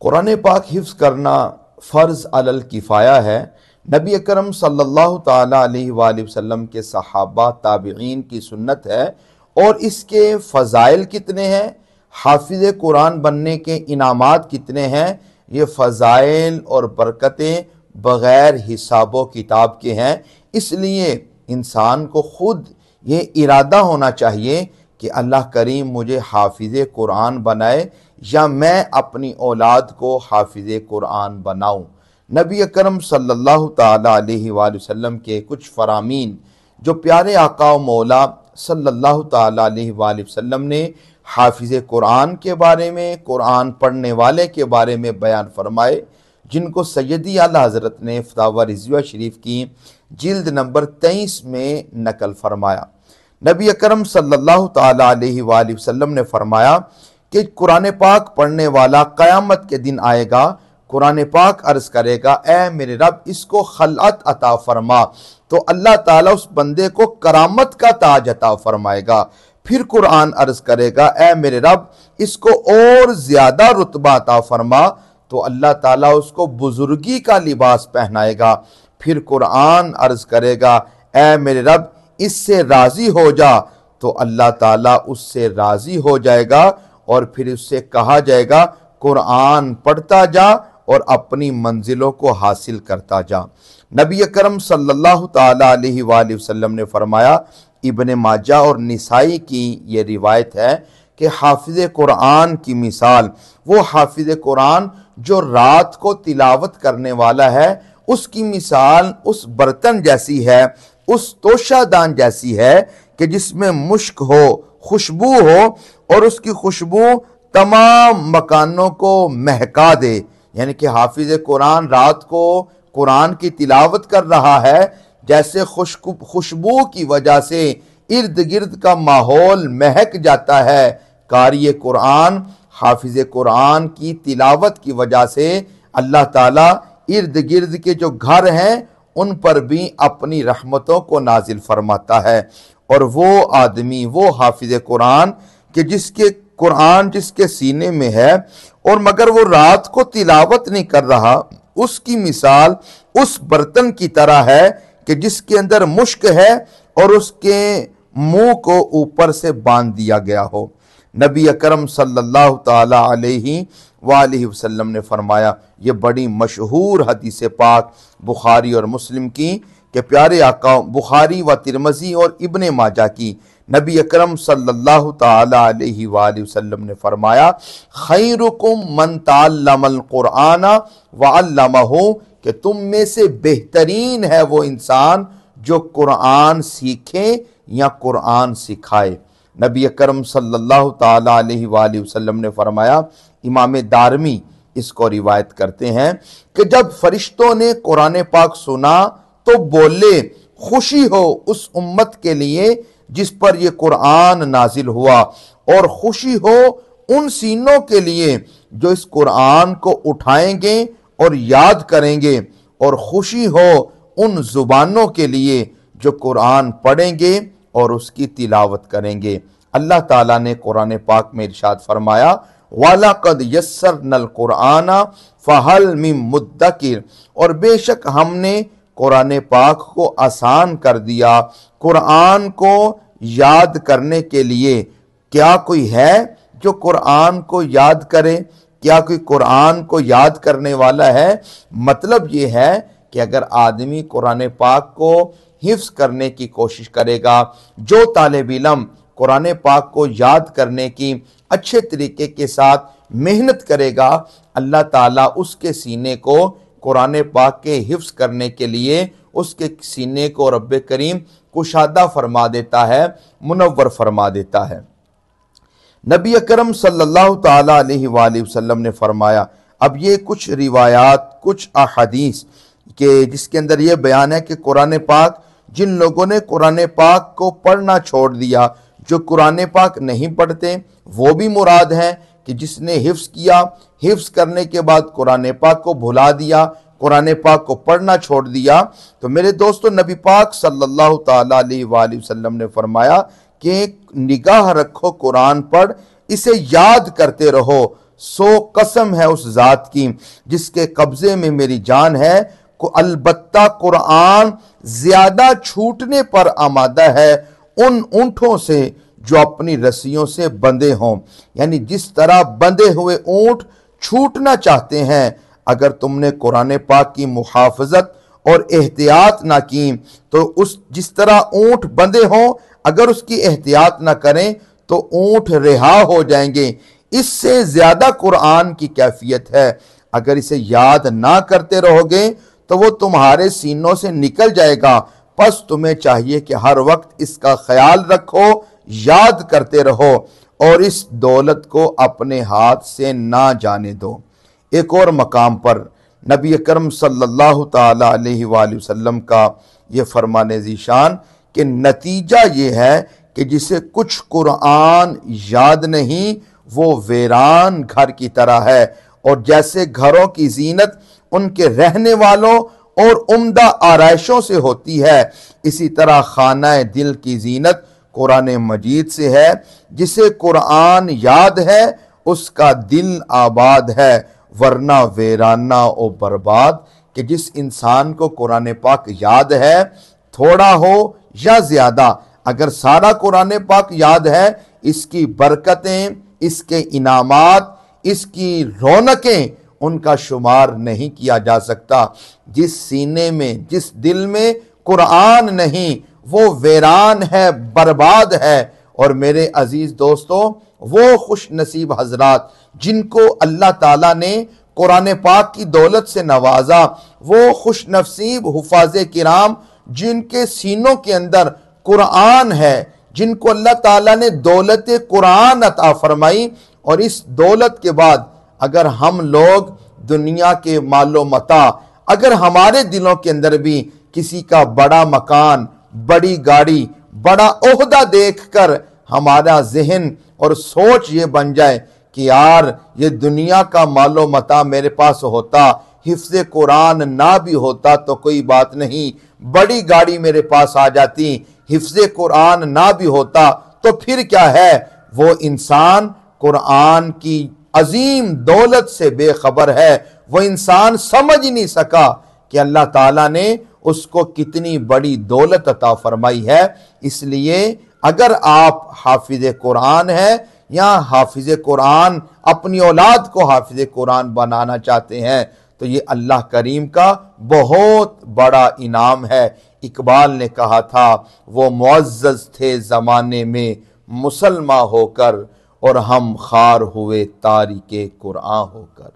قرآن پاک حفظ کرنا فرض علی کفایہ ہے۔ نبی اکرم صلی اللہ تعالیٰ علیہ وآلہ وسلم کے صحابہ تابعین کی سنت ہے، اور اس کے فضائل کتنے ہیں، حافظ قرآن بننے کے انعامات کتنے ہیں، یہ فضائل اور برکتیں بغیر حساب و کتاب کے ہیں۔ اس لیے انسان کو خود یہ ارادہ ہونا چاہیے کہ اللہ کریم مجھے حافظ قرآن بنائے یا میں اپنی اولاد کو حافظ قرآن بناؤں۔ نبی اکرم صلی اللہ تعالیٰ علیہ وآلہ وسلم کے کچھ فرامین جو پیارے آقا و مولا صلی اللہ تعالیٰ علیہ وآلہ وسلم نے حافظ قرآن کے بارے میں، قرآن پڑھنے والے کے بارے میں بیان فرمائے، جن کو سیدی اعلیٰ حضرت نے فتاویٰ رضویہ شریف کی جلد نمبر 23 میں نقل فرمایا۔ نبی اکرم صلی اللہ تعالیٰ علیہ وآلہ وسلم نے فرمایا کہ قرآن پاک پڑھنے والا قیامت کے دن آئے گا، قرآن پاک عرض کرے گا اے میرے رب اس کو خلعت عطا فرما، تو اللہ تعالیٰ اس بندے کو کرامت کا تاج عطا فرمائے گا۔ پھر قرآن عرض کرے گا اے میرے رب اس کو اور زیادہ رتبہ عطا فرما، تو اللہ تعالیٰ اس کو بزرگی کا لباس پہنائے گا۔ پھر قرآن عرض کرے گا اے میرے رب اس سے راضی ہو جا، تو اللہ تعالیٰ اس سے راضی ہو جائے گا، اور پھر اس سے کہا جائے گا قرآن پڑھتا جا اور اپنی منزلوں کو حاصل کرتا جا۔ نبی اکرم صلی اللہ تعالیٰ علیہ وآلہ وسلم نے فرمایا، ابن ماجہ اور نسائی کی یہ روایت ہے کہ حافظ قرآن کی مثال وہ حافظ قرآن جو رات کو تلاوت کرنے والا ہے، اس کی مثال اس برتن جیسی ہے، اس توشہ دان جیسی ہے کہ جس میں مشک ہو، خوشبو ہو، اور اس کی خوشبو تمام مکانوں کو مہکا دے۔ یعنی کہ حافظ قرآن رات کو قرآن کی تلاوت کر رہا ہے، جیسے خوشبو کی وجہ سے ارد گرد کا ماحول مہک جاتا ہے، قاری قرآن حافظ قرآن کی تلاوت کی وجہ سے اللہ تعالیٰ ارد گرد کے جو گھر ہیں ان پر بھی اپنی رحمتوں کو نازل فرماتا ہے۔ اور وہ آدمی، وہ حافظ قرآن کہ جس کے قرآن جس کے سینے میں ہے اور مگر وہ رات کو تلاوت نہیں کر رہا، اس کی مثال اس برتن کی طرح ہے کہ جس کے اندر مشک ہے اور اس کے منہ کو اوپر سے باندھ دیا گیا ہو۔ نبی اکرم صلی اللہ تعالیٰ علیہ وآلہ وسلم نے فرمایا، یہ بڑی مشہور حدیث پاک بخاری اور مسلم کی کہ پیارے آقا، بخاری و ترمذی اور ابن ماجہ کی، نبی اکرم صلی اللہ تعالیٰ علیہ وآلہ وسلم نے فرمایا، خیرکم من تعلم القرآن وعلمہ، کہ تم میں سے بہترین ہے وہ انسان جو قرآن سیکھے یا قرآن سکھائے۔ نبی اکرم صلی اللہ تعالیٰ علیہ وآلہ وسلم نے فرمایا، امام دارمی اس کو روایت کرتے ہیں کہ جب فرشتوں نے قرآن پاک سنا تو بولے، خوشی ہو اس امت کے لیے جس پر یہ قرآن نازل ہوا، اور خوشی ہو ان سینوں کے لیے جو اس قرآن کو اٹھائیں گے اور یاد کریں گے، اور خوشی ہو ان زبانوں کے لیے جو قرآن پڑھیں گے اور اس کی تلاوت کریں گے۔ اللہ تعالیٰ نے قرآن پاک میں ارشاد فرمایا، وَلَقَدْ يَسَّرْنَا الْقُرْآنَ فَهَلْ مِن مُدَّكِرٍ، اور بے شک ہم نے قرآن پاک کو آسان کر دیا، قرآن کو یاد کرنے کے لیے۔ کیا کوئی ہے جو قرآن کو یاد کرے؟ کیا کوئی قرآن کو یاد کرنے والا ہے؟ مطلب یہ ہے کہ اگر آدمی قرآن پاک کو حفظ کرنے کی کوشش کرے گا، جو طالب علم قرآن پاک کو یاد کرنے کی اچھے طریقے کے ساتھ محنت کرے گا، اللہ تعالیٰ اس کے سینے کو قرآن پاک کے حفظ کرنے کے لیے اس کے سینے کو رب کریم کشادہ فرما دیتا ہے، منور فرما دیتا ہے۔ نبی اکرم صلی اللہ تعالیٰ علیہ وآلہ وسلم نے فرمایا، اب یہ کچھ روایات، کچھ احادیث کہ جس کے اندر یہ بیان ہے کہ قرآن پاک جن لوگوں نے قرآن پاک کو پڑھنا چھوڑ دیا، جو قرآن پاک نہیں پڑھتے، وہ بھی مراد ہیں کہ جس نے حفظ کیا، حفظ کرنے کے بعد قرآن پاک کو بھلا دیا، قرآن پاک کو پڑھنا چھوڑ دیا۔ تو میرے دوستو، نبی پاک صلی اللہ تعالیٰ علیہ وآلہ وسلم نے فرمایا کہ نگاہ رکھو قرآن پر، اسے یاد کرتے رہو، سو قسم ہے اس ذات کی جس کے قبضے میں میری جان ہے، البتہ قرآن زیادہ چھوٹنے پر آمادہ ہے ان اونٹوں سے جو اپنی رسیوں سے بندھے ہوں۔ یعنی جس طرح بندھے ہوئے اونٹ چھوٹنا چاہتے ہیں، اگر تم نے قرآن پاک کی محافظت اور احتیاط نہ کی تو جس طرح اونٹ بندھے ہوں، اگر اس کی احتیاط نہ کریں تو اونٹ رہا ہو جائیں گے۔ اس سے زیادہ قرآن کی کیفیت ہے، اگر اسے یاد نہ کرتے رہو گے تو وہ تمہارے سینوں سے نکل جائے گا، پس تمہیں چاہیے کہ ہر وقت اس کا خیال رکھو، یاد کرتے رہو اور اس دولت کو اپنے ہاتھ سے نہ جانے دو۔ ایک اور مقام پر نبی اکرم صلی اللہ تعالی علیہ وآلہ وسلم کا یہ فرمان ذیشان کہ نتیجہ یہ ہے کہ جسے کچھ قرآن یاد نہیں وہ ویران گھر کی طرح ہے، اور جیسے گھروں کی زینت ان کے رہنے والوں اور عمدہ آرائشوں سے ہوتی ہے، اسی طرح خانہ دل کی زینت قرآن مجید سے ہے۔ جسے قرآن یاد ہے اس کا دل آباد ہے، ورنہ ویرانہ و برباد۔ کہ جس انسان کو قرآن پاک یاد ہے، تھوڑا ہو یا زیادہ، اگر سارا قرآن پاک یاد ہے، اس کی برکتیں، اس کے انعامات، اس کی رونقیں، ان کا شمار نہیں کیا جا سکتا۔ جس سینے میں، جس دل میں قرآن نہیں وہ ویران ہے، برباد ہے۔ اور میرے عزیز دوستو، وہ خوش نصیب حضرات جن کو اللہ تعالیٰ نے قرآن پاک کی دولت سے نوازا، وہ خوش نصیب حفاظ کرام جن کے سینوں کے اندر قرآن ہے، جن کو اللہ تعالیٰ نے دولت قرآن عطا فرمائی۔ اور اس دولت کے بعد اگر ہم لوگ دنیا کے مال و متاع، اگر ہمارے دلوں کے اندر بھی کسی کا بڑا مکان، بڑی گاڑی، بڑا عہدہ دیکھ کر ہمارا ذہن اور سوچ یہ بن جائے کہ یار یہ دنیا کا مال و متاع میرے پاس ہوتا، حفظ قرآن نہ بھی ہوتا تو کوئی بات نہیں، بڑی گاڑی میرے پاس آ جاتی، حفظ قرآن نہ بھی ہوتا تو پھر کیا ہے، وہ انسان قرآن کی عظیم دولت سے بے خبر ہے۔ وہ انسان سمجھ ہی نہیں سکا کہ اللہ تعالیٰ نے اس کو کتنی بڑی دولت عطا فرمائی ہے۔ اس لیے اگر آپ حافظ قرآن ہیں یا حافظ قرآن اپنی اولاد کو حافظ قرآن بنانا چاہتے ہیں تو یہ اللہ کریم کا بہت بڑا انعام ہے۔ اقبال نے کہا تھا وہ معزز تھے زمانے میں مسلمان ہو کر، اور ہم خوار ہوئے تارک قرآن ہو کر۔